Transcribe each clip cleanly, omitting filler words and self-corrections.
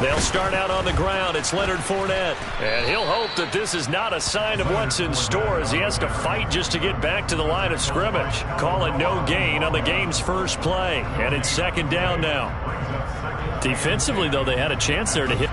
They'll start out on the ground. It's Leonard Fournette. And he'll hope that this is not a sign of what's in store as he has to fight just to get back to the line of scrimmage. Call it no gain on the game's first play. And it's second down now. Defensively, though, they had a chance there to hit.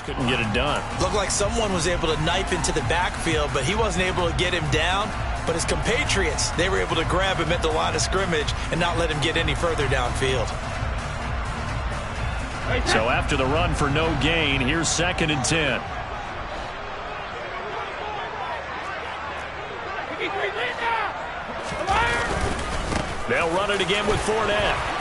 Couldn't get it done. Looked like someone was able to knife into the backfield, but he wasn't able to get him down. But his compatriots, they were able to grab him at the line of scrimmage and not let him get any further downfield. So after the run for no gain, here's 2nd and 10. They'll run it again with Fournette.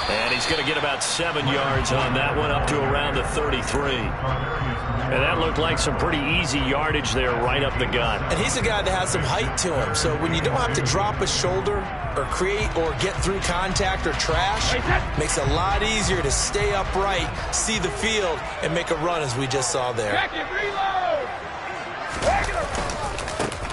And he's going to get about 7 yards on that one, up to around the 33. And that looked like some pretty easy yardage there right up the gut. And he's a guy that has some height to him. So when you don't have to drop a shoulder or create or get through contact or trash, makes it a lot easier to stay upright, see the field, and make a run as we just saw there.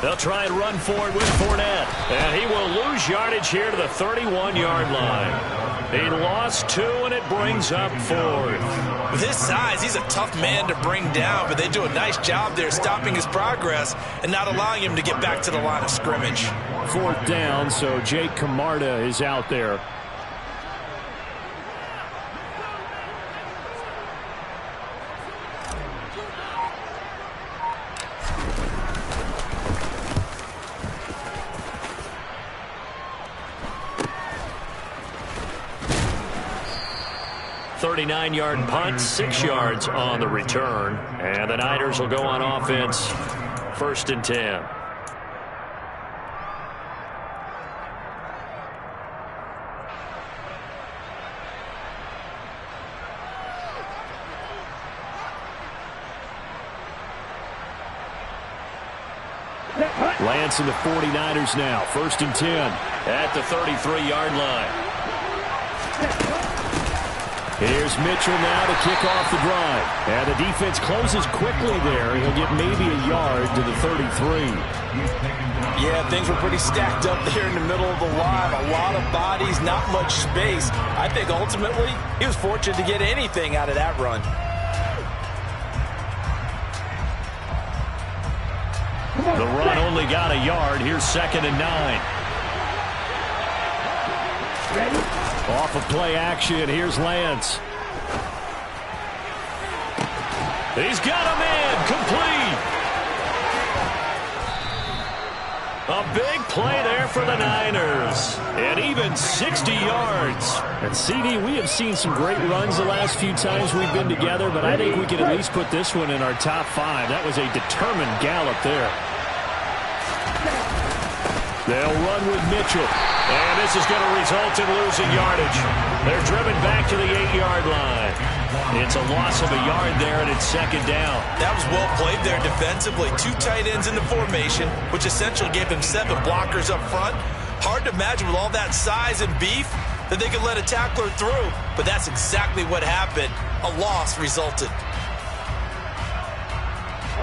They'll try and run forward with Fournette. And he will lose yardage here to the 31-yard line. He lost 2, and it brings up 4th. With his size, he's a tough man to bring down, but they do a nice job there stopping his progress and not allowing him to get back to the line of scrimmage. 4th down, so Jake Camarda is out there. Nine-yard punt, 6 yards on the return. And the Niners will go on offense, 1st and 10. Lance and the 49ers now, 1st and 10 at the 33-yard line. Here's Mitchell now to kick off the drive. And the defense closes quickly there. He'll get maybe a yard to the 33. Yeah, things were pretty stacked up there in the middle of the line. A lot of bodies, not much space. I think ultimately he was fortunate to get anything out of that run. The run only got a yard. Here's 2nd and 9. Ready? Off of play action, here's Lance. He's got a man, complete. A big play there for the Niners. And even 60 yards. And CD, we have seen some great runs the last few times we've been together, but I think we can at least put this one in our top 5. That was a determined gallop there. They'll run with Mitchell. And this is going to result in losing yardage. They're driven back to the 8-yard line. It's a loss of a yard there, and it's 2nd down. That was well played there defensively. 2 tight ends in the formation, which essentially gave him 7 blockers up front. Hard to imagine with all that size and beef that they could let a tackler through. But that's exactly what happened. A loss resulted.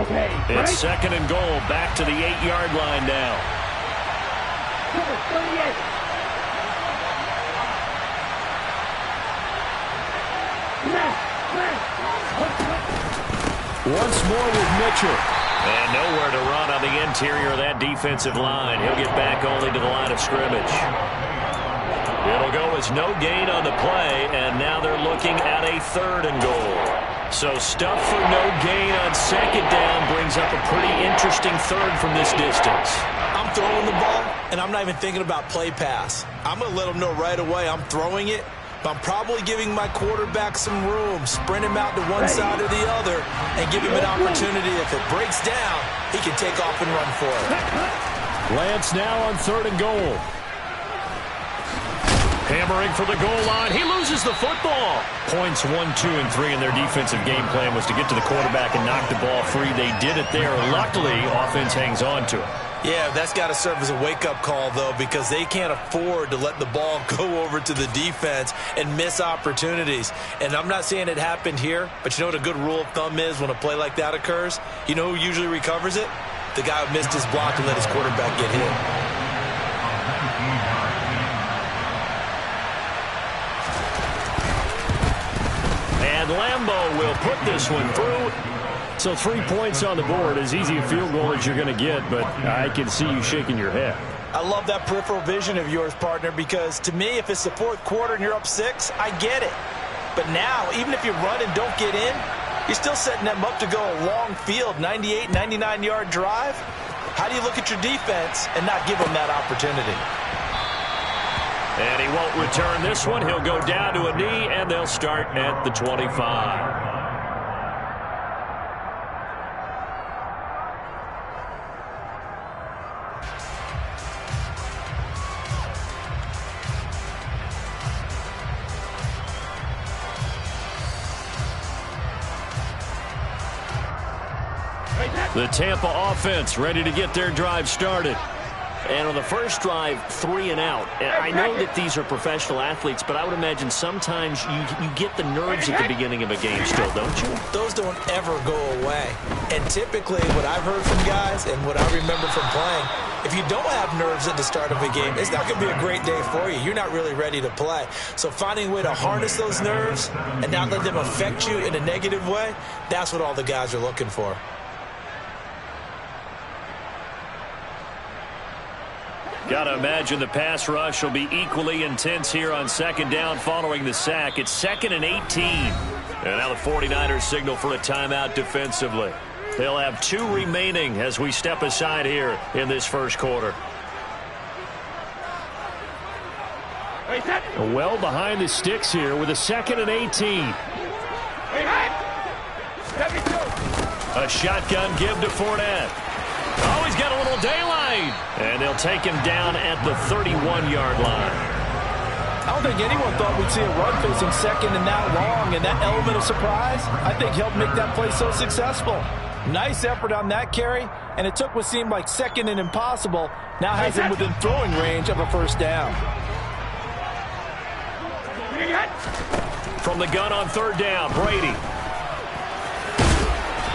Okay, it's 2nd and goal, back to the 8-yard line now. Once more with Mitchell. And nowhere to run on the interior of that defensive line. He'll get back only to the line of scrimmage. It'll go as no gain on the play, and now they're looking at a 3rd and goal. So stuff for no gain on 2nd down brings up a pretty interesting 3rd from this distance. I'm throwing the ball, and I'm not even thinking about play pass. I'm going to let them know right away I'm throwing it. I'm probably giving my quarterback some room, sprint him out to one side or the other, and give him an opportunity. If it breaks down, he can take off and run for it. Lance now on 3rd and goal. Hammering for the goal line. He loses the football. Points 1, 2, and 3 in their defensive game plan was to get to the quarterback and knock the ball free. They did it there. Luckily, offense hangs on to it. Yeah, that's got to serve as a wake-up call, though, because they can't afford to let the ball go over to the defense and miss opportunities. And I'm not saying it happened here, but you know what a good rule of thumb is when a play like that occurs? You know who usually recovers it? The guy who missed his block and let his quarterback get hit. And Lambeau will put this one through. So 3 points on the board, as easy a field goal as you're going to get, but I can see you shaking your head. I love that peripheral vision of yours, partner, because to me, if it's the 4th quarter and you're up 6, I get it. But now, even if you run and don't get in, you're still setting them up to go a long field, 98, 99-yard drive. How do you look at your defense and not give them that opportunity? And he won't return this one. He'll go down to a knee, and they'll start at the 25. The Tampa offense ready to get their drive started. And on the first drive, 3 and out. And I know that these are professional athletes, but I would imagine sometimes you get the nerves at the beginning of a game still, don't you? Those don't ever go away. And typically what I've heard from guys and what I remember from playing, if you don't have nerves at the start of a game, it's not going to be a great day for you. You're not really ready to play. So finding a way to harness those nerves and not let them affect you in a negative way, that's what all the guys are looking for. Got to imagine the pass rush will be equally intense here on 2nd down following the sack. It's 2nd and 18. And now the 49ers signal for a timeout defensively. They'll have 2 remaining as we step aside here in this first quarter. Well behind the sticks here with a 2nd and 18. A shotgun give to Fournette. Oh, he's got a little daylight. And they'll take him down at the 31-yard line. I don't think anyone thought we'd see a run facing 2nd and that long, and that element of surprise, I think, helped make that play so successful. Nice effort on that carry, and it took what seemed like 2nd and impossible, now has him within throwing range of a 1st down. From the gun on 3rd down, Brady.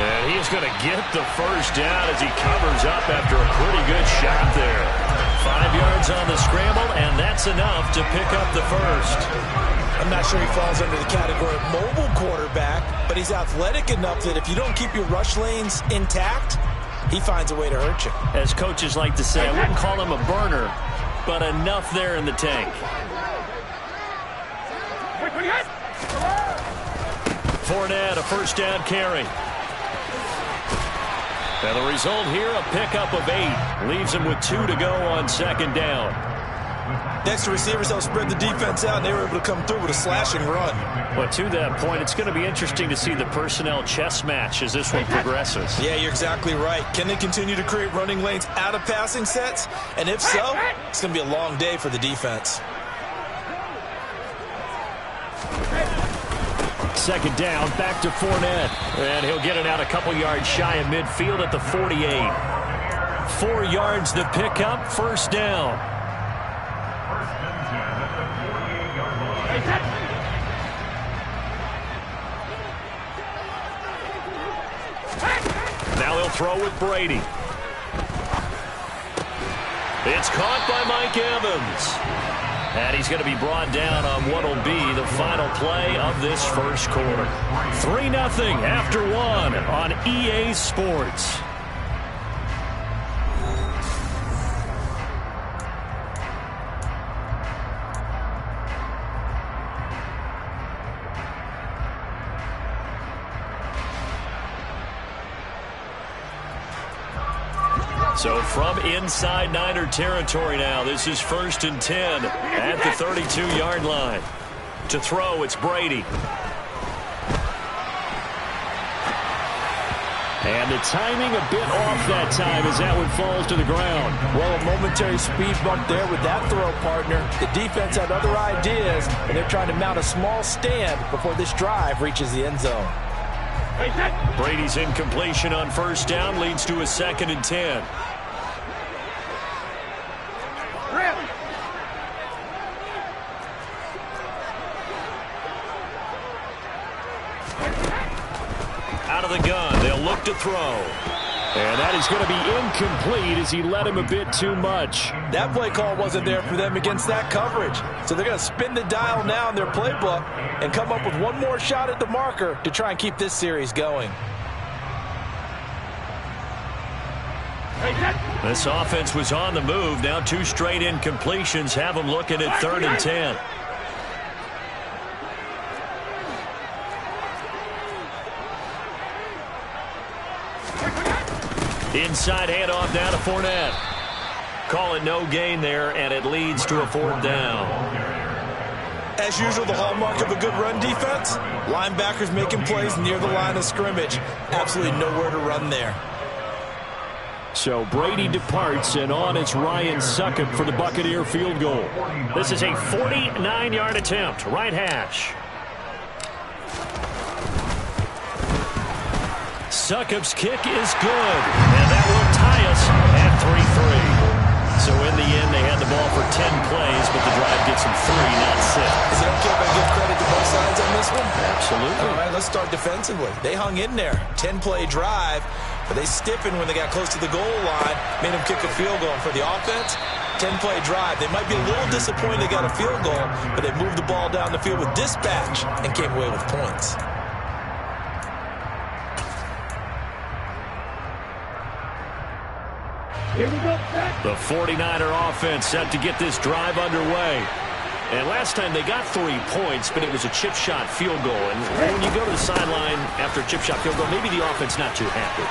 And he's going to get the 1st down as he covers up after a pretty good shot there. 5 yards on the scramble, and that's enough to pick up the 1st. I'm not sure he falls under the category of mobile quarterback, but he's athletic enough that if you don't keep your rush lanes intact, he finds a way to hurt you. As coaches like to say, I wouldn't call him a burner, but enough there in the tank. Fournette, a 1st down carry. And the result here, a pickup of 8. Leaves him with 2 to go on 2nd down. Next to receivers, they'll spread the defense out, and they were able to come through with a slashing run. But to that point, it's going to be interesting to see the personnel chess match as this one progresses. Yeah, you're exactly right. Can they continue to create running lanes out of passing sets? And if so, it's going to be a long day for the defense. 2nd down, back to Fournette. And he'll get it out a couple yards shy of midfield at the 48. 4 yards the pickup, 1st down. Now he'll throw with Brady. It's caught by Mike Evans. And he's going to be brought down on what will be the final play of this first quarter. 3-0 after 1 on EA Sports. So from inside Niner territory now, this is 1st and 10 at the 32-yard line. To throw, it's Brady. And the timing a bit off that time as that one falls to the ground. Well, a momentary speed bump there with that throw, partner. The defense had other ideas, and they're trying to mount a small stand before this drive reaches the end zone. Brady's incompletion on first down leads to a 2nd and 10. Out of the gun, they'll look to throw. And that is going to be incomplete as he led him a bit too much. That play call wasn't there for them against that coverage. So they're going to spin the dial now in their playbook and come up with one more shot at the marker to try and keep this series going. This offense was on the move. Now 2 straight incompletions have them looking at 3rd and 10. Inside handoff now to Fournette. Call it no gain there, and it leads to a 4th down. As usual, the hallmark of a good run defense, linebackers making plays near the line of scrimmage. Absolutely nowhere to run there. So Brady departs, and on is Ryan Succop for the Buccaneer field goal. This is a 49-yard attempt, right hash. Succop's kick is good, and that will tie us at 3-3. So in the end, they had the ball for 10 plays, but the drive gets them 3, not 6. Is it okay if I give credit to both sides on this one? Absolutely. All right, let's start defensively. They hung in there. 10-play drive, but they stiffened when they got close to the goal line, made them kick a field goal. And for the offense, 10-play drive. They might be a little disappointed they got a field goal, but they moved the ball down the field with dispatch and came away with points. Here we go. The 49er offense set to get this drive underway. And last time they got 3 points, but it was a chip shot field goal. And when you go to the sideline after a chip shot field goal, maybe the offense not too happy.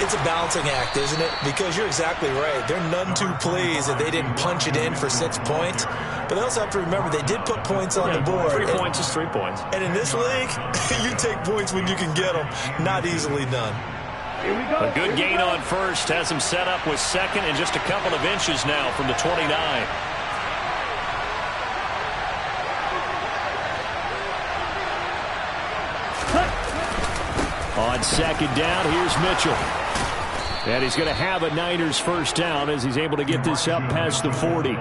It's a balancing act, isn't it? Because you're exactly right. They're none too pleased that they didn't punch it in for 6 points. But they also have to remember they did put points on the board. 3 points is 3 points. And in this league, you take points when you can get them. Not easily done. A good gain on first has him set up with 2nd and just a couple of inches now from the 29. On 2nd down, here's Mitchell. And he's going to have a Niners first down as he's able to get this up past the 40.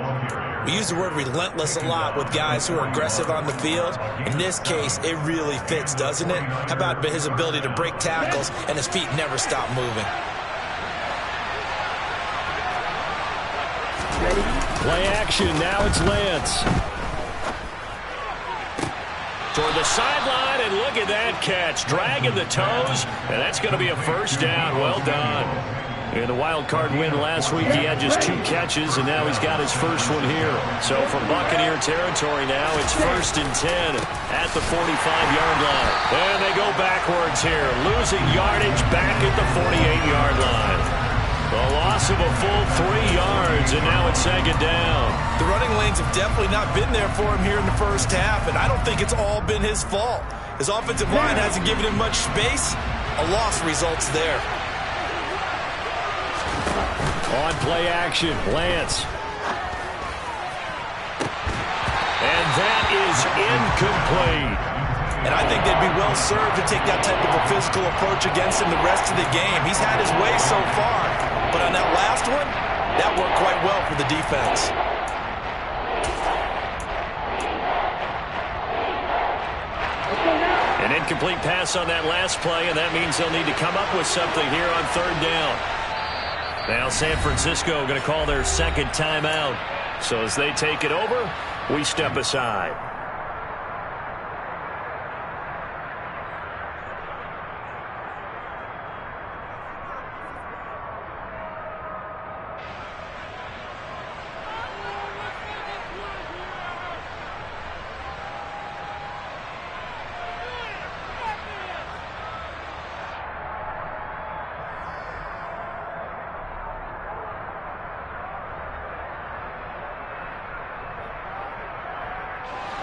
We use the word relentless a lot with guys who are aggressive on the field. In this case, it really fits, doesn't it? How about his ability to break tackles and his feet never stop moving? Play action, now it's Lance. Toward the sideline, and look at that catch. Dragging the toes, and that's going to be a first down. Well done. In the wild card win last week, he had just 2 catches, and now he's got his first one here. So from Buccaneer territory now, it's 1st and 10 at the 45-yard line. And they go backwards here, losing yardage back at the 48-yard line. A loss of a full 3 yards, and now it's 2nd down. The running lanes have definitely not been there for him here in the first half, and I don't think it's all been his fault. His offensive line hasn't given him much space. A loss results there. On play action, Lance. And that is incomplete. And I think they'd be well served to take that type of a physical approach against him the rest of the game. He's had his way so far. But on that last one, that worked quite well for the defense. An incomplete pass on that last play, and that means they'll need to come up with something here on 3rd down. Now San Francisco going to call their 2nd timeout. So as they take it over, we step aside.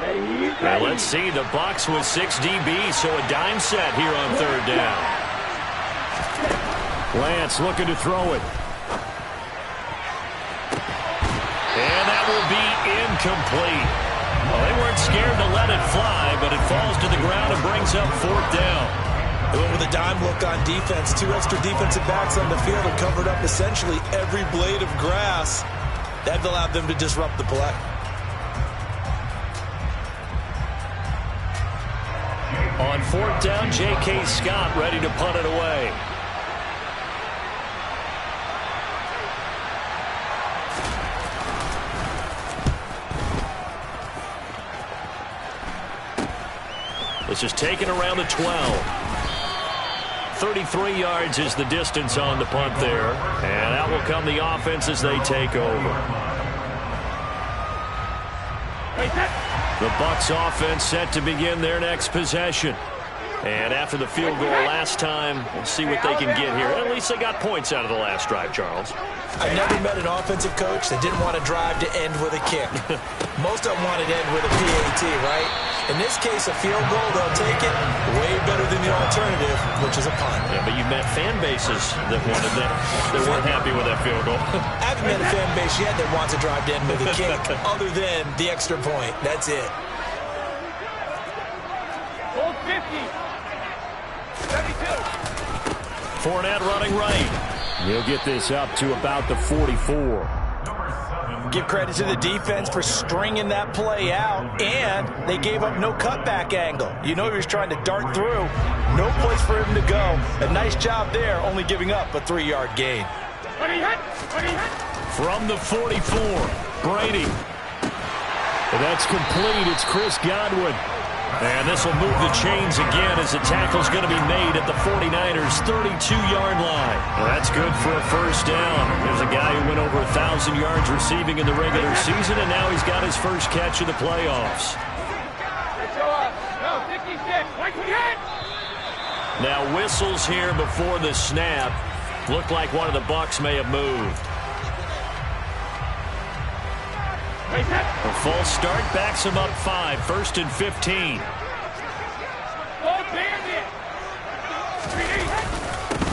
And let's see, the Bucs with 6 DBs, so a dime set here on third down. Lance looking to throw it. And that will be incomplete. Well, they weren't scared to let it fly, but it falls to the ground and brings up fourth down. They went with a dime look on defense. 2 extra defensive backs on the field and covered up essentially every blade of grass. That allowed them to disrupt the play. On fourth down, J.K. Scott ready to punt it away. This is taken around the 12. 33 yards is the distance on the punt there. And out will come the offense as they take over. The Bucs offense set to begin their next possession. And after the field goal last time, we'll see what they can get here. At least they got points out of the last drive, Charles. I've never met an offensive coach that didn't want to drive to end with a kick. Most of them wanted to end with a PAT, right? In this case, a field goal, they'll take it way better than the alternative, which is a punt. Yeah, but you've met fan bases that wanted that, that weren't happy with that field goal. I haven't met a fan base yet that wants to drive to end with a kick other than the extra point. That's it. Old 50. 72. Fournette running right. He'll get this up to about the 44. Give credit to the defense for stringing that play out, and they gave up no cutback angle. You know he was trying to dart through. No place for him to go. A nice job there, only giving up a 3-yard gain. From the 44, Brady. That's complete. It's Chris Godwin. And this will move the chains again as the tackle's going to be made at the 49ers' 32-yard line. Well, that's good for a first down. There's a guy who went over 1,000 yards receiving in the regular season, and now he's got his first catch of the playoffs. Now whistles here before the snap. Looked like one of the Bucs may have moved. A false start backs him up 5, 1st and 15.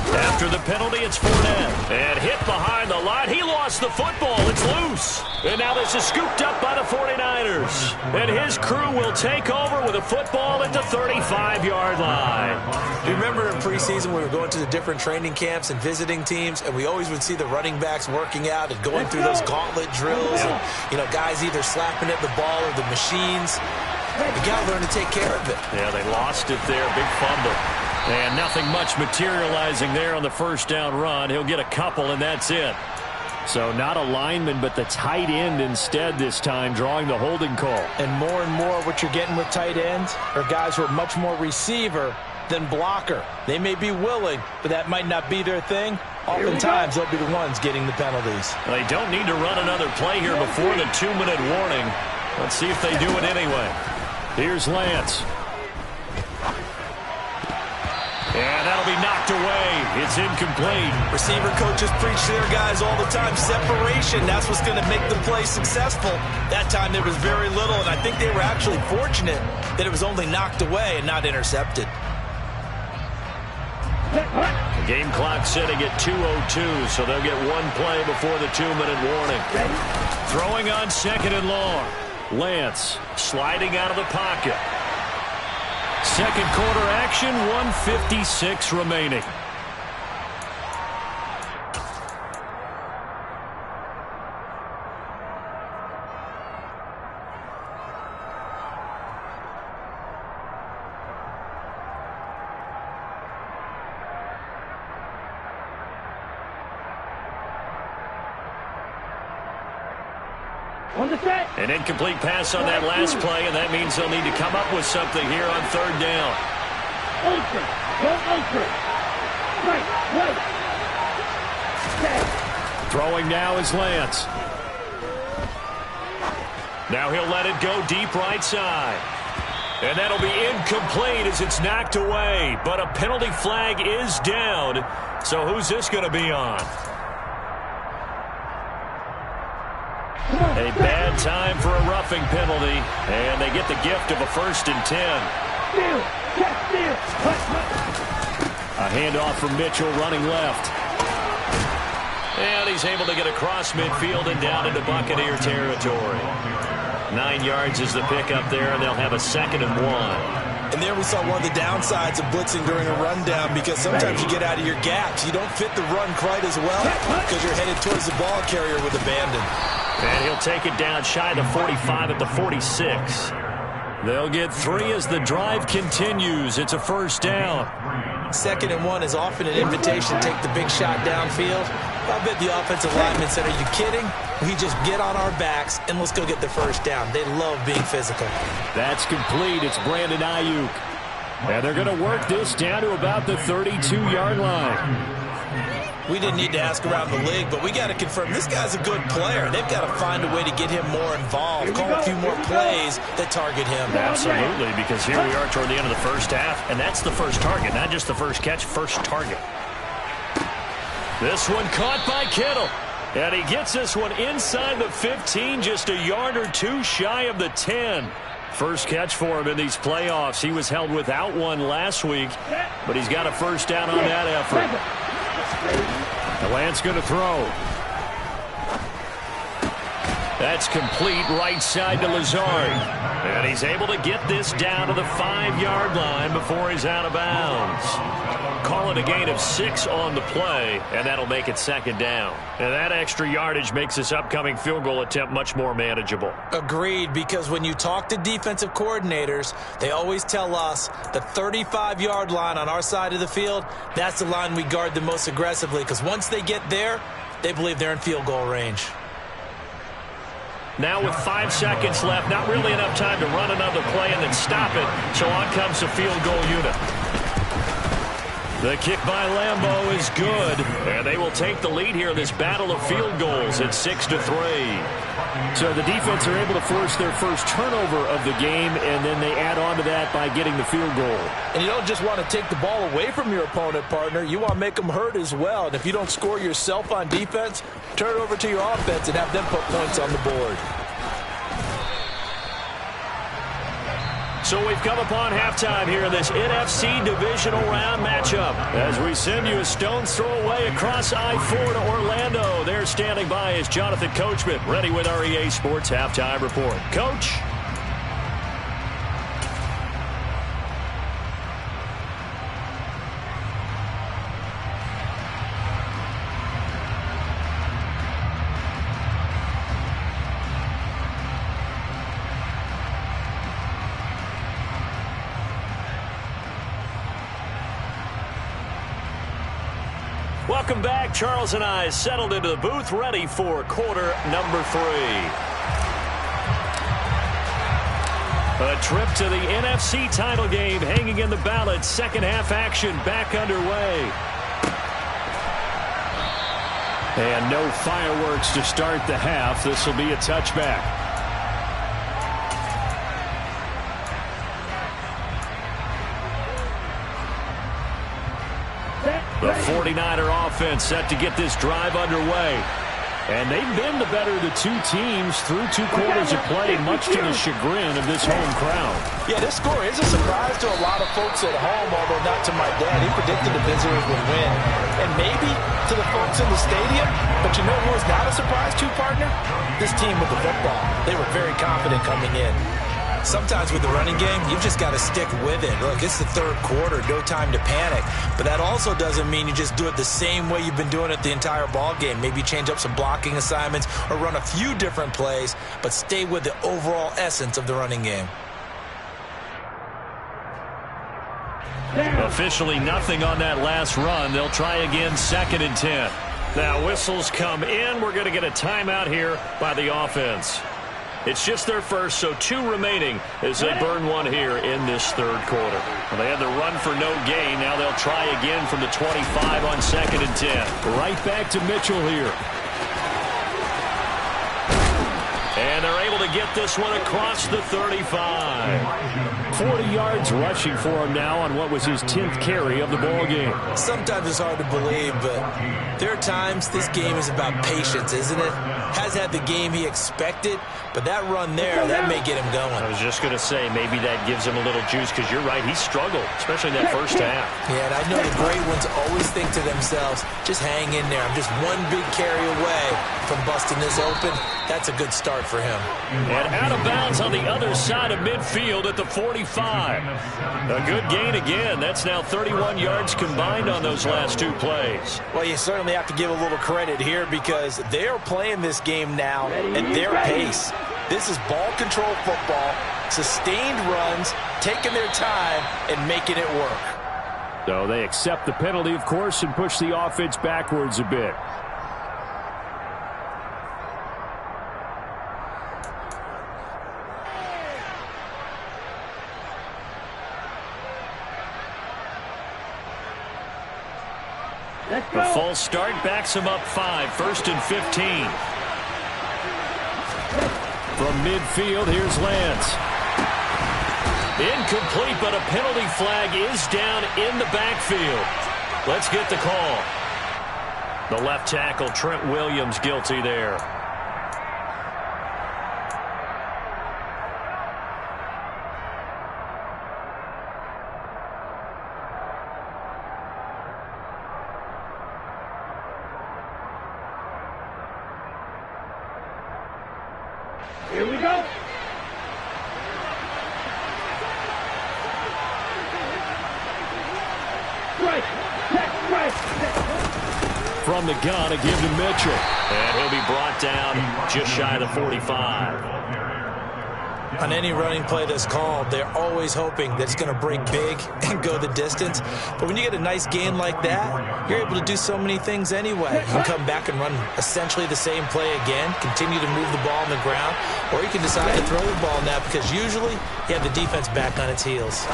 After the penalty, it's Fournette. And hit behind the line. He lost the football. It's loose. And now this is scooped up by the 49ers. And his crew will take over with a football at the 35-yard line. You remember in preseason we were going to the different training camps and visiting teams, and we always would see the running backs working out and going through those gauntlet drills. And, you know, guys either slapping at the ball or the machines. You got to learn to take care of it. Yeah, they lost it there. Big fumble. And nothing much materializing there on the first down run. He'll get a couple, and that's it. So not a lineman, but the tight end instead this time, drawing the holding call. And more what you're getting with tight ends are guys who are much more receiver than blocker. They may be willing, but that might not be their thing. Oftentimes, they'll be the ones getting the penalties. They don't need to run another play here before the 2-minute warning. Let's see if they do it anyway. Here's Lance. And that'll be knocked away. It's incomplete. Receiver coaches preach to their guys all the time. Separation, that's what's going to make the play successful. That time there was very little, and I think they were actually fortunate that it was only knocked away and not intercepted. The game clock sitting at 2:02, so they'll get one play before the 2-minute warning. Throwing on 2nd and long. Lance sliding out of the pocket. Second quarter action, 1:56 remaining. An incomplete pass on that last play, and that means they'll need to come up with something here on third down. Throwing now is Lance. Now he'll let it go deep right side. And that'll be incomplete as it's knocked away. But a penalty flag is down. So who's this going to be on? A bad time for a roughing penalty, and they get the gift of a 1st and 10. A handoff from Mitchell running left. And he's able to get across midfield and down into Buccaneer territory. 9 yards is the pickup there, and they'll have a 2nd and 1. And there we saw one of the downsides of blitzing during a rundown, because sometimes you get out of your gaps. You don't fit the run quite as well because you're headed towards the ball carrier with abandon. And he'll take it down shy of the 45 at the 46. They'll get 3 as the drive continues. It's a 1st down. 2nd and 1 is often an invitation to take the big shot downfield. I bet the offensive lineman said, "Are you kidding? We just get on our backs and let's go get the 1st down." They love being physical. That's complete. It's Brandon Ayuk. And they're going to work this down to about the 32-yard line. We didn't need to ask around the league, but we got to confirm this guy's a good player. They've got to find a way to get him more involved, call a few more plays that target him. Absolutely, because here we are toward the end of the 1st half, and that's the first target, not just the first catch, first target. This one caught by Kittle. And he gets this one inside the 15, just a yard or 2 shy of the 10. First catch for him in these playoffs. He was held without one last week, but he's got a 1st down on that effort. The Lance going to throw. That's complete right side to Lazard. And he's able to get this down to the 5-yard line before he's out of bounds. Call it a gain of 6 on the play, and that'll make it 2nd down. And that extra yardage makes this upcoming field goal attempt much more manageable. Agreed, because when you talk to defensive coordinators, they always tell us the 35-yard line on our side of the field, that's the line we guard the most aggressively, because once they get there, they believe they're in field goal range. Now with 5 seconds left, not really enough time to run another play and then stop it, so on comes the field goal unit. The kick by Lambeau is good, and they will take the lead here in this battle of field goals at 6-3. So the defense are able to force their first turnover of the game, and then they add on to that by getting the field goal. And you don't just want to take the ball away from your opponent, partner. You want to make them hurt as well. And if you don't score yourself on defense, turn it over to your offense and have them put points on the board. So we've come upon halftime here in this NFC divisional round matchup. As we send you a stone's throw away across I-4 to Orlando. There standing by is Jonathan Coachman, ready with our EA Sports Halftime Report. Coach? Welcome back. Charles and I settled into the booth, ready for quarter number 3. A trip to the NFC title game hanging in the balance. Second half action back underway. And no fireworks to start the half. This will be a touchback. The 49er offense set to get this drive underway. And they've been the better of the two teams through 2 quarters of play, much to the chagrin of this home crowd. Yeah, this score is a surprise to a lot of folks at home, although not to my dad. He predicted the visitors would win. And maybe to the folks in the stadium. But you know who was not a surprise to, partner? This team with the football. They were very confident coming in. Sometimes with the running game, you've just got to stick with it. Look, it's the 3rd quarter, no time to panic. But that also doesn't mean you just do it the same way you've been doing it the entire ball game. Maybe change up some blocking assignments or run a few different plays, but stay with the overall essence of the running game. Officially nothing on that last run. They'll try again, 2nd and 10. Now whistles come in. We're going to get a timeout here by the offense. It's just their first, so 2 remaining as they burn one here in this 3rd quarter. Well, they had the run for no gain. Now they'll try again from the 25 on 2nd and 10. Right back to Mitchell here. And they're able to to get this one across the 35. 40 yards rushing for him now on what was his 10th carry of the ball game. Sometimes it's hard to believe, but there are times this game is about patience, isn't it? Has had the game he expected, but that run there, that may get him going. I was just going to say, maybe that gives him a little juice, because you're right, he struggled, especially in that first half. Yeah, and I know the great ones always think to themselves, just hang in there. I'm just one big carry away from busting this open. That's a good start for him. And out of bounds on the other side of midfield at the 45. A good gain again. That's now 31 yards combined on those last two plays. Well, you certainly have to give a little credit here because they are playing this game now at their pace. This is ball control football, sustained runs, taking their time and making it work. So they accept the penalty, of course, and push the offense backwards a bit. The false start backs him up 5, 1st and 15. From midfield, here's Lance. Incomplete, but a penalty flag is down in the backfield. Let's get the call. The left tackle, Trent Williams, guilty there. Here we go. Strike. From the gun, a give to Mitchell. And he'll be brought down just shy of the 45. On any running play that's called, they're always hoping that it's going to break big and go the distance. But when you get a nice gain like that, you're able to do so many things anyway. You can come back and run essentially the same play again, continue to move the ball on the ground, or you can decide to throw the ball now because usually you have the defense back on its heels.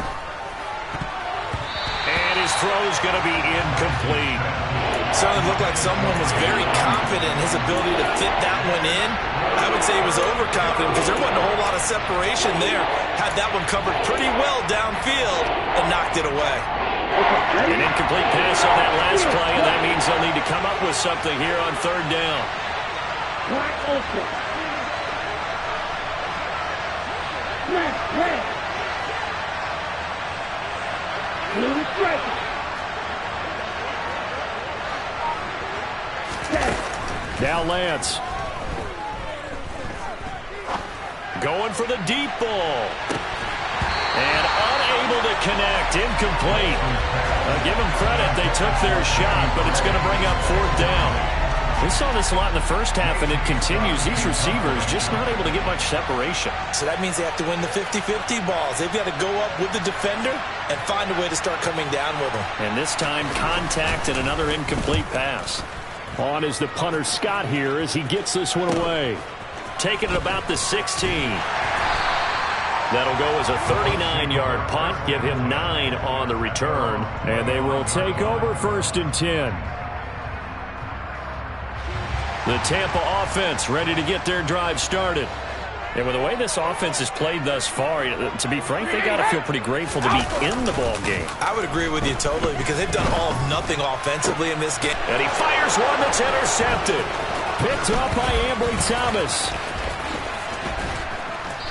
And his throw's going to be incomplete. Certainly looked like someone was very confident in his ability to fit that one in. I would say he was overconfident because there wasn't a whole lot of separation there. Had that one covered pretty well downfield and knocked it away. An incomplete pass on that last play, and that means they'll need to come up with something here on 3rd down. Wide open. Smash, smash. Blue striker. Now Lance. Going for the deep ball. And unable to connect. Incomplete. Give them credit. They took their shot, but it's going to bring up 4th down. We saw this a lot in the first half, and it continues. These receivers just not able to get much separation. So that means they have to win the 50-50 balls. They've got to go up with the defender and find a way to start coming down with them. And this time, contact and another incomplete pass. On is the punter Scott here as he gets this one away. Taking it about the 16. That'll go as a 39-yard punt. Give him 9 on the return. And they will take over 1st and 10. The Tampa offense ready to get their drive started. And with the way this offense has played thus far, to be frank, they got to feel pretty grateful to be in the ball game. I would agree with you totally because they've done all of nothing offensively in this game. And he fires one that's intercepted. Picked up by Ambry Thomas.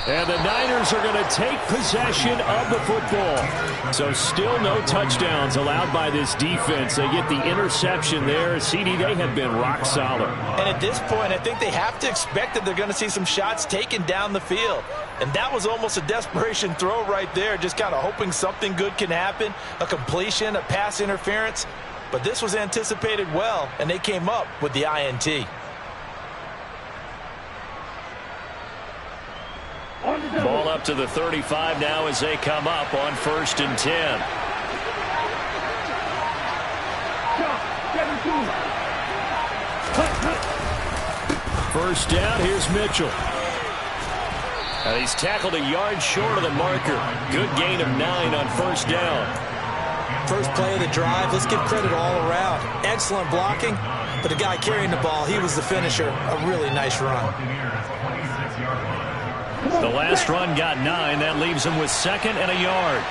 And the Niners are going to take possession of the football. So still no touchdowns allowed by this defense. They get the interception there. CD, they have been rock solid. And at this point, I think they have to expect that they're going to see some shots taken down the field. And that was almost a desperation throw right there, just kind of hoping something good can happen, a completion, a pass interference. But this was anticipated well, and they came up with the INT. Ball up to the 35 now as they come up on 1st and 10. First down, here's Mitchell. And he's tackled a yard short of the marker. Good gain of 9 on 1st down. First play of the drive, let's give credit all around. Excellent blocking, but the guy carrying the ball, he was the finisher. A really nice run. The last run got 9. That leaves him with 2nd and a yard.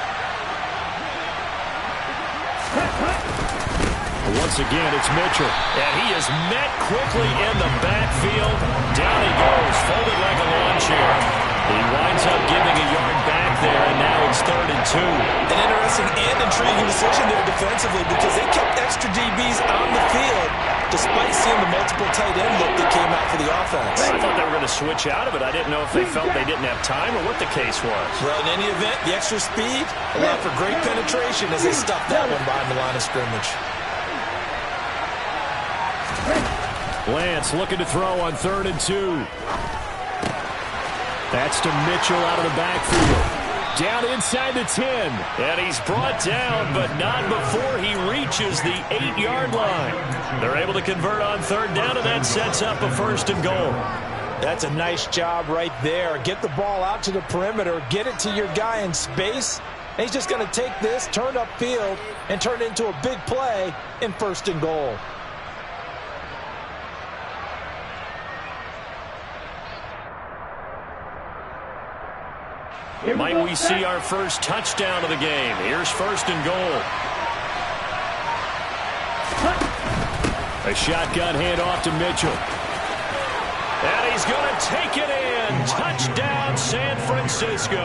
Once again, it's Mitchell. And he is met quickly in the backfield. Down he goes, folded like a lawn chair. He winds up giving a yard back there, and now it's 3rd and 2. An interesting and intriguing decision there defensively because they kept extra DBs on the field despite seeing the multiple tight end look that came out for the offense. I thought they were going to switch out of it. I didn't know if they felt they didn't have time or what the case was. Well, in any event, the extra speed allowed for great penetration as they stuffed that one behind the line of scrimmage. Lance looking to throw on 3rd and 2. That's to Mitchell out of the backfield. Down inside the 10. And he's brought down, but not before he reaches the 8-yard line. They're able to convert on 3rd down, and that sets up a 1st and goal. That's a nice job right there. Get the ball out to the perimeter, get it to your guy in space. And he's just going to take this, turn upfield, and turn it into a big play in 1st and goal. Might we see our first touchdown of the game? Here's 1st and goal. A shotgun handoff to Mitchell. And he's going to take it in. Touchdown, San Francisco.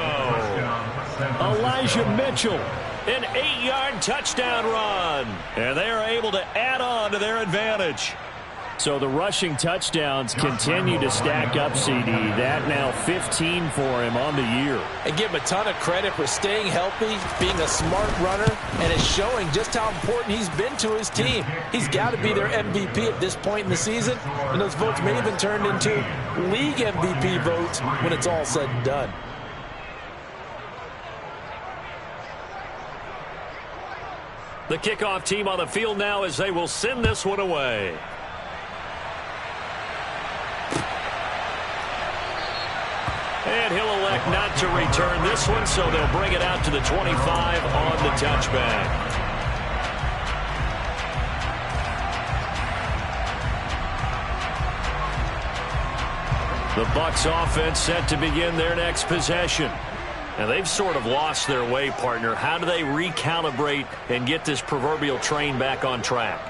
Elijah Mitchell, an 8-yard touchdown run. And they are able to add on to their advantage. So the rushing touchdowns continue to stack up, CD. That now 15 for him on the year. And give him a ton of credit for staying healthy, being a smart runner, and it's showing just how important he's been to his team. He's got to be their MVP at this point in the season, and those votes may have been turned into league MVP votes when it's all said and done. The kickoff team on the field now as they will send this one away. And he'll elect not to return this one, so they'll bring it out to the 25 on the touchback. The Bucs offense set to begin their next possession. And they've sort of lost their way, partner. How do they recalibrate and get this proverbial train back on track?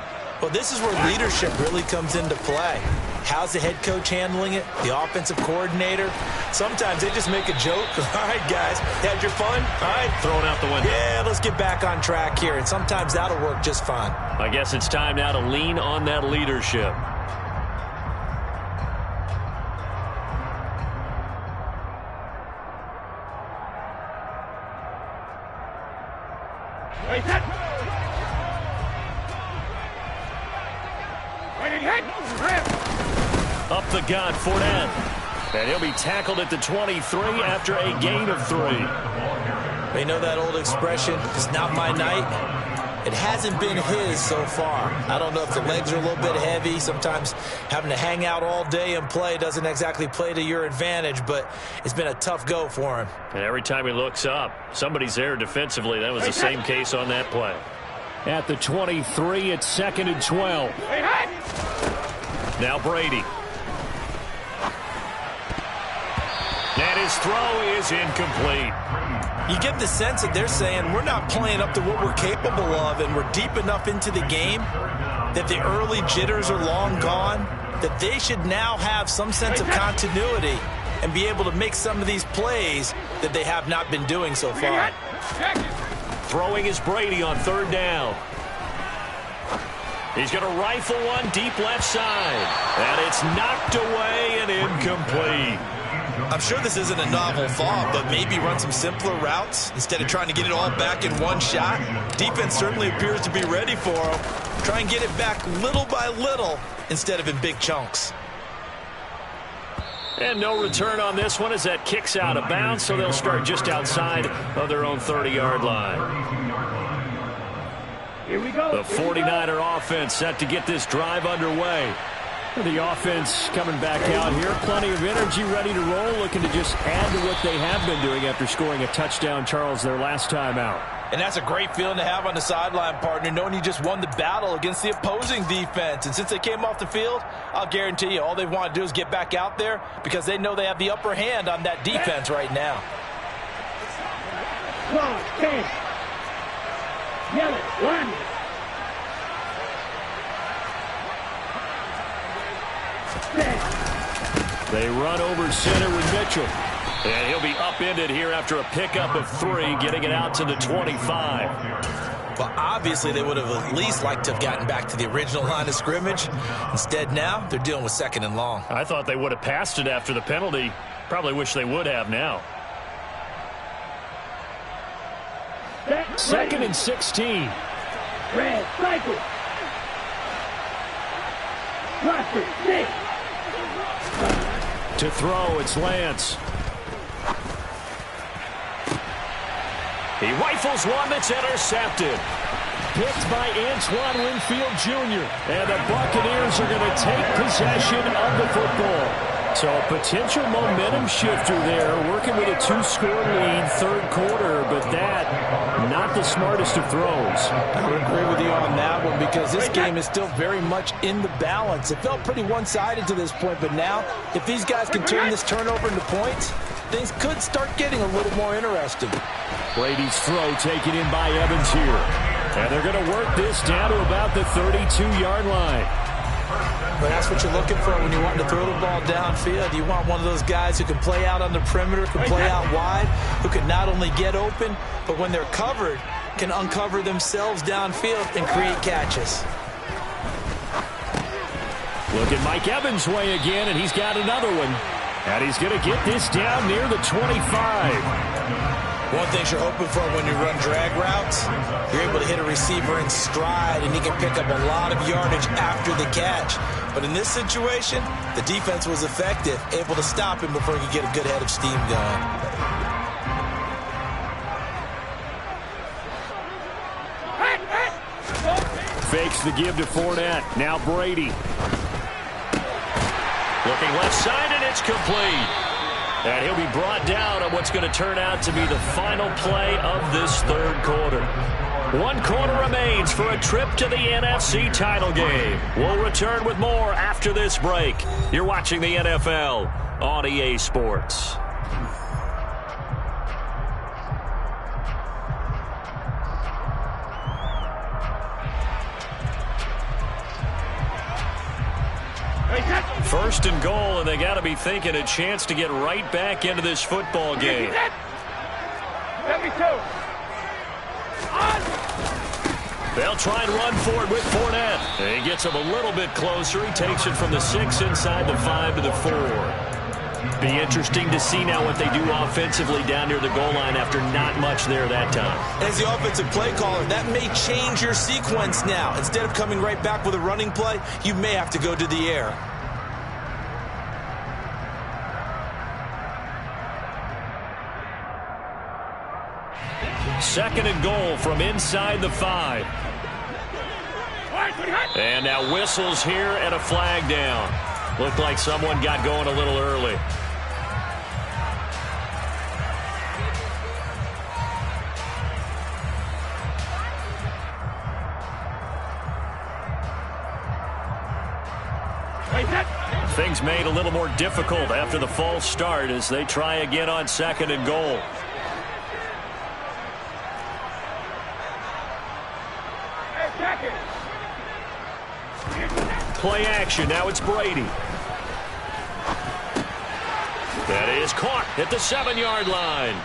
Well, this is where leadership really comes into play. How's the head coach handling it? The offensive coordinator? Sometimes they just make a joke. All right, guys, had your fun? All right. Throw it out the window. Yeah, let's get back on track here. And sometimes that'll work just fine. I guess it's time now to lean on that leadership. Up the gut, Fournette. And he'll be tackled at the 23 after a gain of 3. They know that old expression, it's not my night. It hasn't been his so far. I don't know if the legs are a little bit heavy. Sometimes having to hang out all day and play doesn't exactly play to your advantage, but it's been a tough go for him. And every time he looks up, somebody's there defensively. That was the same case on that play. At the 23, it's 2nd and 12. Now Brady. And his throw is incomplete. You get the sense that they're saying we're not playing up to what we're capable of, and we're deep enough into the game that the early jitters are long gone, that they should now have some sense of continuity and be able to make some of these plays that they have not been doing so far. Throwing is Brady on 3rd down. He's going to rifle one deep left side. And it's knocked away and incomplete. I'm sure this isn't a novel thought, but maybe run some simpler routes instead of trying to get it all back in one shot. Defense certainly appears to be ready for him. Try and get it back little by little instead of in big chunks. And no return on this one as that kicks out of bounds, so they'll start just outside of their own 30-yard line. Here we go. The 49er offense set to get this drive underway. The offense coming back out here. Plenty of energy, ready to roll, looking to just add to what they have been doing after scoring a touchdown, Charles, their last time out. And that's a great feeling to have on the sideline, partner, knowing you just won the battle against the opposing defense. And since they came off the field, I'll guarantee you all they want to do is get back out there because they know they have the upper hand on that defense right now. Claw, 10. Yellow, 1. They run over center with Mitchell. And he'll be upended here after a pickup of 3, getting it out to the 25. Well, obviously they would have at least liked to have gotten back to the original line of scrimmage. Instead now, they're dealing with 2nd and long. I thought they would have passed it after the penalty. Probably wish they would have now. 2nd and 16. Red, cycle. Cluster, 6. To throw, it's Lance. He rifles one that's intercepted. Picked by Antoine Winfield Jr. And the Buccaneers are going to take possession of the football. So a potential momentum shifter there, working with a 2-score lead, 3rd quarter, but that, not the smartest of throws. I would agree with you on that one because this game is still very much in the balance. It felt pretty one-sided to this point, but now, if these guys can turn this turnover into points, things could start getting a little more interesting. Brady's throw taken in by Evans here. And they're going to work this down to about the 32-yard line. But that's what you're looking for when you want to throw the ball downfield. You want one of those guys who can play out on the perimeter, can play out wide, who can not only get open, but when they're covered, can uncover themselves downfield and create catches. Look at Mike Evans' way again, and he's got another one. And he's going to get this down near the 25. One thing you're hoping for when you run drag routes, you're able to hit a receiver in stride, and he can pick up a lot of yardage after the catch. But in this situation, the defense was effective, able to stop him before he could get a good head of steam going. Fakes the give to Fournette. Now Brady. Looking left side, and it's complete. And he'll be brought down on what's going to turn out to be the final play of this 3rd quarter. 1 quarter remains for a trip to the NFC title game. We'll return with more after this break. You're watching the NFL on EA Sports. First and goal, and they got to be thinking a chance to get right back into this football game. They'll try and run for it with Fournette. And he gets him a little bit closer. He takes it from the 6 inside the 5 to the 4. Be interesting to see now what they do offensively down near the goal line after not much there that time. As the offensive play caller, that may change your sequence now. Instead of coming right back with a running play, you may have to go to the air. Second and goal from inside the 5. And now whistles here and a flag down. Looked like someone got going a little early. Things made a little more difficult after the false start as they try again on 2nd and goal. Play action. Now it's Brady. That is caught at the 7-yard line.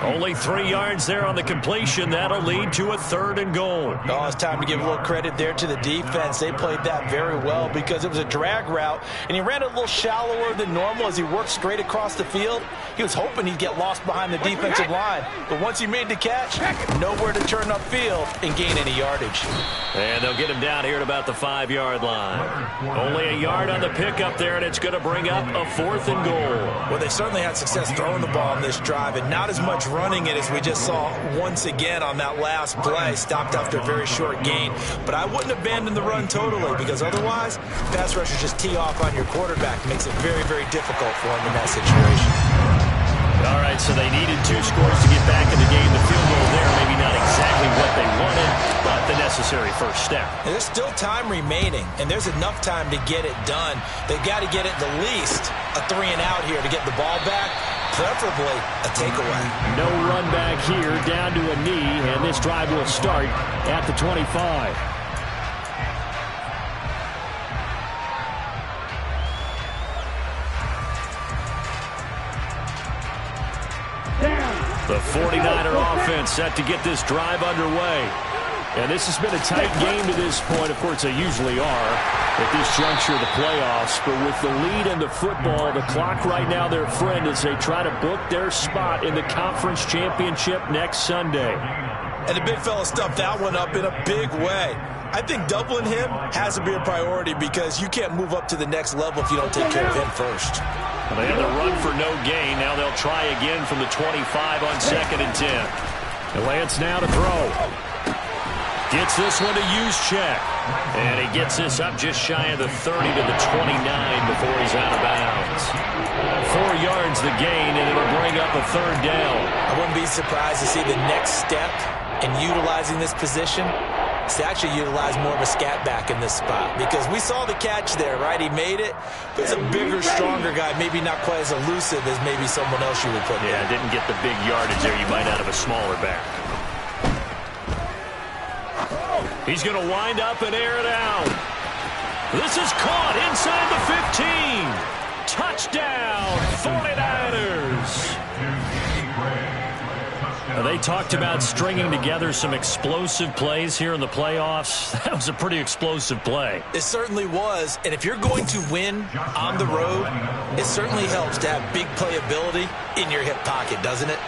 Only 3 yards there on the completion. That'll lead to a 3rd and goal. Oh, it's time to give a little credit there to the defense. They played that very well because it was a drag route, and he ran a little shallower than normal as he worked straight across the field. He was hoping he'd get lost behind the defensive line, but once he made the catch, nowhere to turn upfield and gain any yardage. And they'll get him down here at about the 5-yard line. Only a yard on the pickup there, and it's going to bring up a 4th and goal. Well, they certainly had success throwing the ball in this drive, and not as much much running it as we just saw once again on that last play. Stopped after a very short gain. But I wouldn't abandon the run totally, because otherwise, pass rushers just tee off on your quarterback. Makes it very, very difficult for him in that situation. All right, so they needed 2 scores to get back in the game. The field goal there, maybe not exactly what they wanted, but the necessary first step. And there's still time remaining, and there's enough time to get it done. They've got to get it the least a 3-and-out here to get the ball back, preferably a takeaway. No run back here, down to a knee, and this drive will start at the 25. The 49er offense set to get this drive underway. And this has been a tight game to this point. Of course, they usually are at this juncture of the playoffs. But with the lead in the football, the clock right now their friend as they try to book their spot in the conference championship next Sunday. And the big fella stuffed that one up in a big way. I think doubling him has to be a priority, because you can't move up to the next level if you don't take care of him first. Well, they had the run for no gain. Now they'll try again from the 25 on 2nd and 10. And Lance now to throw. Gets this one to Juszczyk. And he gets this up just shy of the 30 to the 29 before he's out of bounds. 4 yards the gain, and it'll bring up a 3rd down. I wouldn't be surprised to see the next step in utilizing this position to actually utilize more of a scat back in this spot, because we saw the catch there, right? He made it, but he's a bigger, stronger guy, maybe not quite as elusive as maybe someone else you would put there. Yeah, didn't get the big yardage there you might out of a smaller back. He's going to wind up and air it out. This is caught inside the 15. Touchdown, 49ers. Now, they talked about stringing together some explosive plays here in the playoffs. That was a pretty explosive play. It certainly was, and if you're going to win on the road, it certainly helps to have big playability in your hip pocket, doesn't it?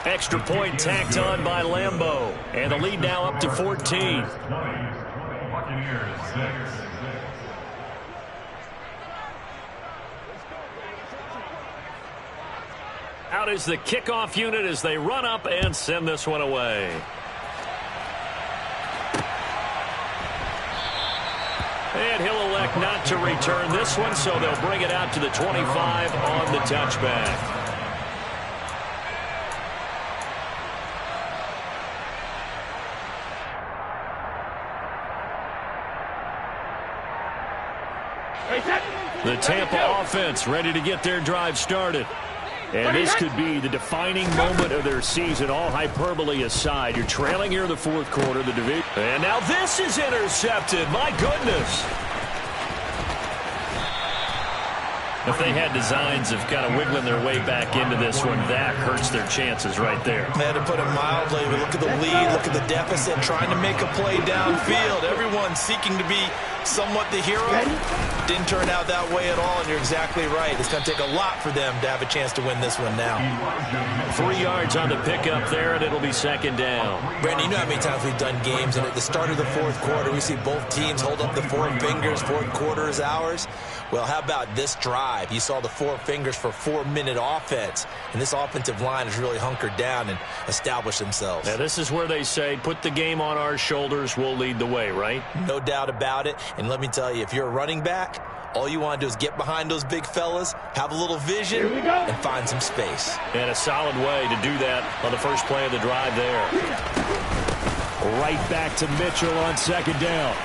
Extra point tacked on by Lambeau. And the lead now up to 14. Out is the kickoff unit as they run up and send this one away. And he'll elect not to return this one, so they'll bring it out to the 25 on the touchback. The Tampa offense ready to get their drive started. And this could be the defining moment of their season, all hyperbole aside. You're trailing here in the 4th quarter, the division. And now this is intercepted. My goodness. If they had designs of kind of wiggling their way back into this one, that hurts their chances right there. They had to put it mildly, but look at the lead, look at the deficit, trying to make a play downfield. Everyone seeking to be somewhat the hero. Didn't turn out that way at all, and you're exactly right. It's going to take a lot for them to have a chance to win this one now. 3 yards on the pickup there, and it'll be 2nd down. Brandon, you know how many times we've done games, and at the start of the 4th quarter, we see both teams hold up the 4 fingers, 4th quarter is ours. Well, how about this drive? You saw the 4 fingers for 4-minute offense, and this offensive line has really hunkered down and established themselves. Now, this is where they say, put the game on our shoulders, we'll lead the way, right? No doubt about it, and let me tell you, if you're a running back, all you want to do is get behind those big fellas, have a little vision, and find some space. And a solid way to do that on the first play of the drive there. Right back to Mitchell on 2nd down.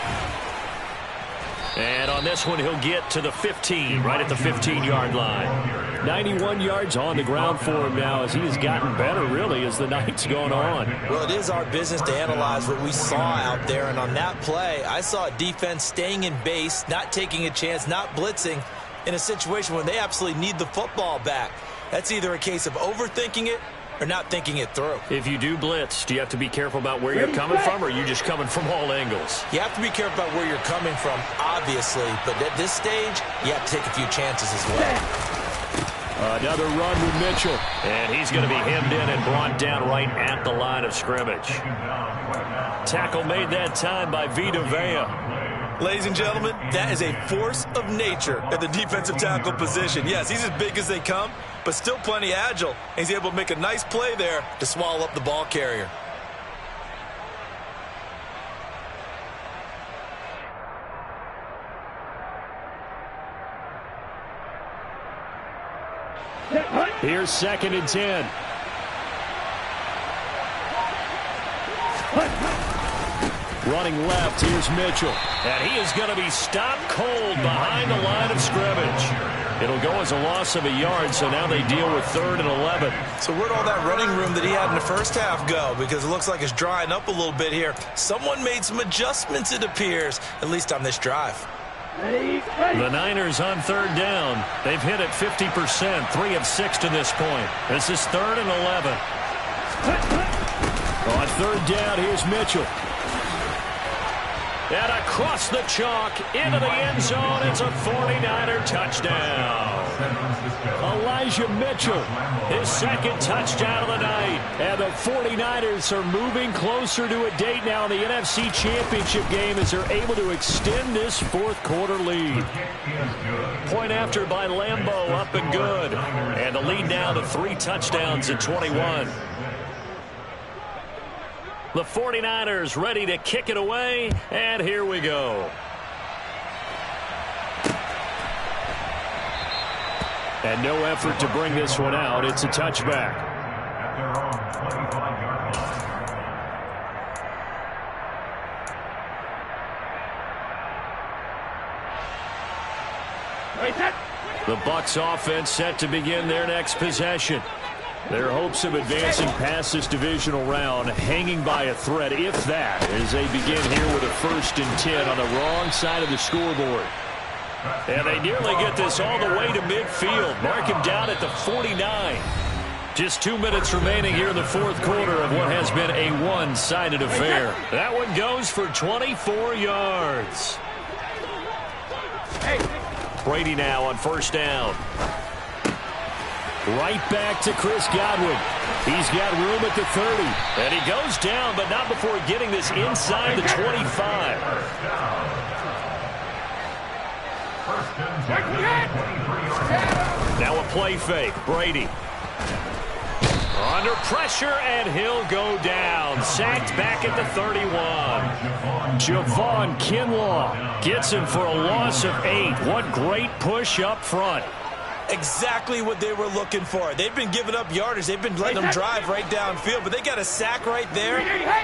And on this one, he'll get to the 15, right at the 15-yard line. 91 yards on the ground for him now as he has gotten better, really, as the night's gone on. Well, it is our business to analyze what we saw out there. And on that play, I saw a defense staying in base, not taking a chance, not blitzing in a situation when they absolutely need the football back. That's either a case of overthinking it or not thinking it through. If you do blitz, do you have to be careful about where you're coming from, or are you just coming from all angles? You have to be careful about where you're coming from, obviously, but at this stage, you have to take a few chances as well. Another run with Mitchell, and he's going to be hemmed in and brought down right at the line of scrimmage. Tackle made that time by Vita Vea. Ladies and gentlemen, that is a force of nature at the defensive tackle position. Yes, he's as big as they come, but still plenty agile. And he's able to make a nice play there to swallow up the ball carrier. Here's 2nd and 10. Running left, here's Mitchell. And he is going to be stopped cold behind the line of scrimmage. It'll go as a loss of a yard, so now they deal with 3rd and 11. So where'd all that running room that he had in the first half go? Because it looks like it's drying up a little bit here. Someone made some adjustments, it appears, at least on this drive. The Niners on 3rd down. They've hit it 50%, 3 of 6 to this point. This is 3rd and 11. On 3rd down, here's Mitchell. And across the chalk, into the end zone, it's a 49er touchdown. Elijah Mitchell, his 2nd touchdown of the night. And the 49ers are moving closer to a date now in the NFC Championship game as they're able to extend this 4th quarter lead. Point after by Lambeau, up and good. And the lead now to 3 touchdowns at 21. The 49ers ready to kick it away, and here we go. And no effort to bring this one out. It's a touchback. The Bucs offense set to begin their next possession. Their hopes of advancing past this divisional round hanging by a thread, if that, as they begin here with a 1st and 10 on the wrong side of the scoreboard. And they nearly get this all the way to midfield. Mark him down at the 49. Just 2 minutes remaining here in the 4th quarter of what has been a one-sided affair. That one goes for 24 yards. Brady now on 1st down. Right back to Chris Godwin. He's got room at the 30. And he goes down, but not before getting this inside the 25. Now a play fake. Brady. Under pressure, and he'll go down. Sacked back at the 31. Javon Kinlaw gets him for a loss of 8. What great push up front. Exactly what they were looking for. They've been giving up yardage. They've been letting them drive right downfield, but they got a sack right there.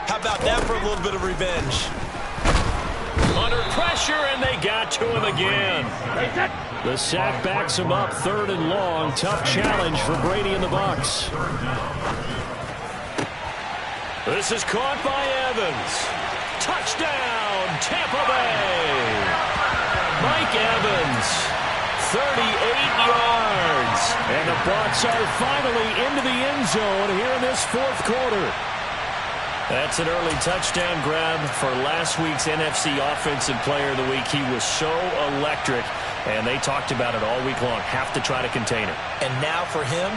How about that for a little bit of revenge? Under pressure, and they got to him again. The sack backs him up, 3rd and long. Tough challenge for Brady and the Bucs. This is caught by Evans. Touchdown, Tampa Bay. Mike Evans. 38 yards. And the Bucs are finally into the end zone here in this 4th quarter. That's an early touchdown grab for last week's NFC Offensive Player of the Week. He was so electric, and they talked about it all week long. Have to try to contain him. And now for him,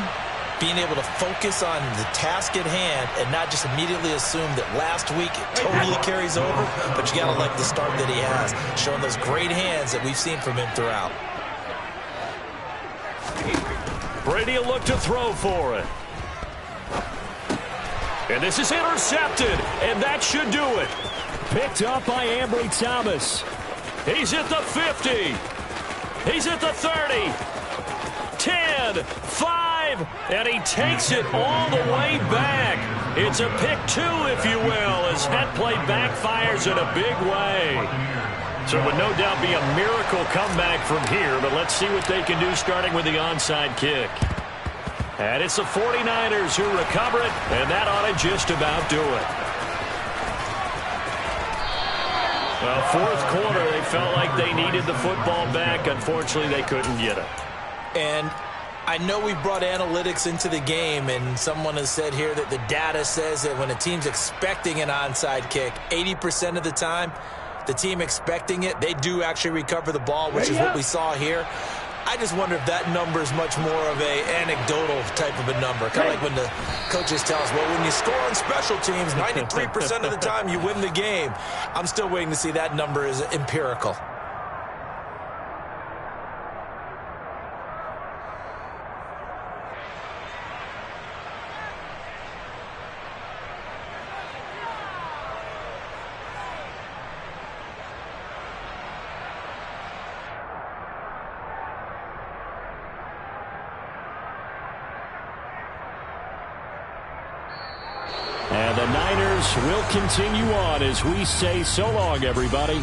being able to focus on the task at hand and not just immediately assume that last week it totally carries over, but you got to like the start that he has, showing those great hands that we've seen from him throughout. Brady will look to throw for it. And this is intercepted, and that should do it. Picked up by Ambry Thomas. He's at the 50. He's at the 30. 10, 5, and he takes it all the way back. It's a pick 2, if you will, as that play backfires in a big way. So it would no doubt be a miracle comeback from here, but let's see what they can do starting with the onside kick. And it's the 49ers who recover it, and that ought to just about do it. Well, 4th quarter, they felt like they needed the football back. Unfortunately, they couldn't get it. And I know we brought analytics into the game, and someone has said here that the data says that when a team's expecting an onside kick, 80% of the time, the team expecting it, they do actually recover the ball, which is what we saw here. I just wonder if that number is much more of a anecdotal type of a number. Kind of like when the coaches tell us, well, when you score on special teams, 93% of the time you win the game. I'm still waiting to see that number is empirical. And the Niners will continue on as we say so long, everybody.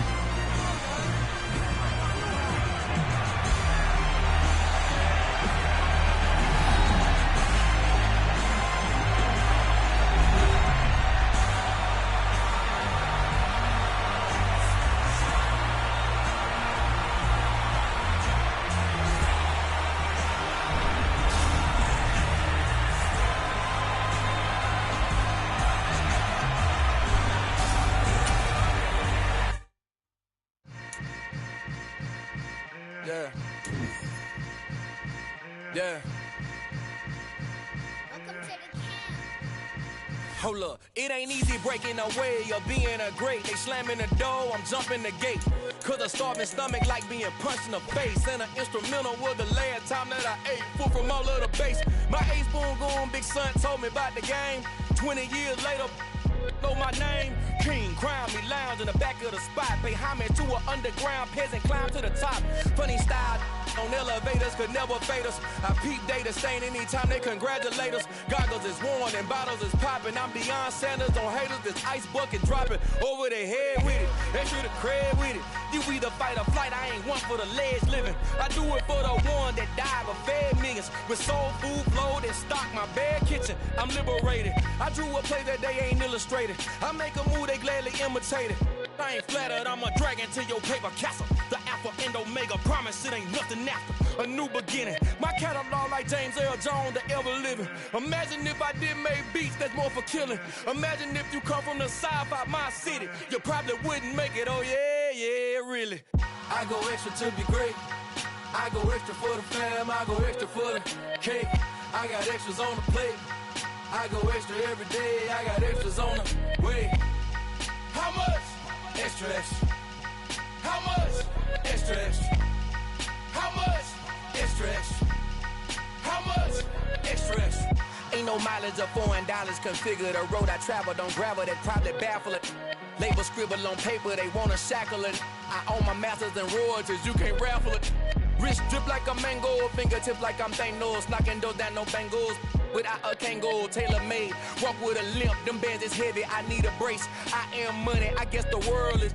Yeah. Hold up, it ain't easy breaking away or being a great. They slamming the door, I'm jumping the gate. Cause a starving stomach like being punched in the face. And an instrumental was the last time that I ate food from all of the base. My ace boom goon, big son told me about the game. 20 years later, know my name. King, crown me, lounge in the back of the spot. Pay homage to an underground peasant, climb to the top. Funny style on elevators could never fade us. I peep data stain anytime they congratulate us. Goggles is worn and bottles is popping. I'm Deion Sanders on haters, this ice bucket dropping over their head with it. Extra the cred with it. You either fight or flight, I ain't one for the ledge living. I do it for the one that died but fed millions. With soul food flowed and stock my bad kitchen. I'm liberated. I drew a play that they ain't illustrated. I make a move, they gladly imitate it. I ain't flattered, I'm a dragon to your paper castle. The alpha and omega, promise it ain't nothing after. A new beginning. My catalog like James Earl Jones, the ever living. Imagine if I did make beats that's more for killing. Imagine if you come from the south out my city. You probably wouldn't make it, oh yeah, really. I go extra to be great. I go extra for the fam, I go extra for the cake. I got extras on the plate. I go extra every day, I got extras on the way. How much? Extra, extra. How much? Extra, extra. How much? Extra, extra. How much? Extra, extra. Ain't no mileage of $4 configure the road I travel. Don't gravel that probably baffle it. Label scribble on paper, they wanna shackle it. I own my masters and royalties, you can't raffle it. Wrist drip like a mango, fingertip like I'm Thanos. Knocking doors down, no bangles. Without a Kango, tailor-made. Walk with a limp, them bands is heavy, I need a brace. I am money, I guess the world is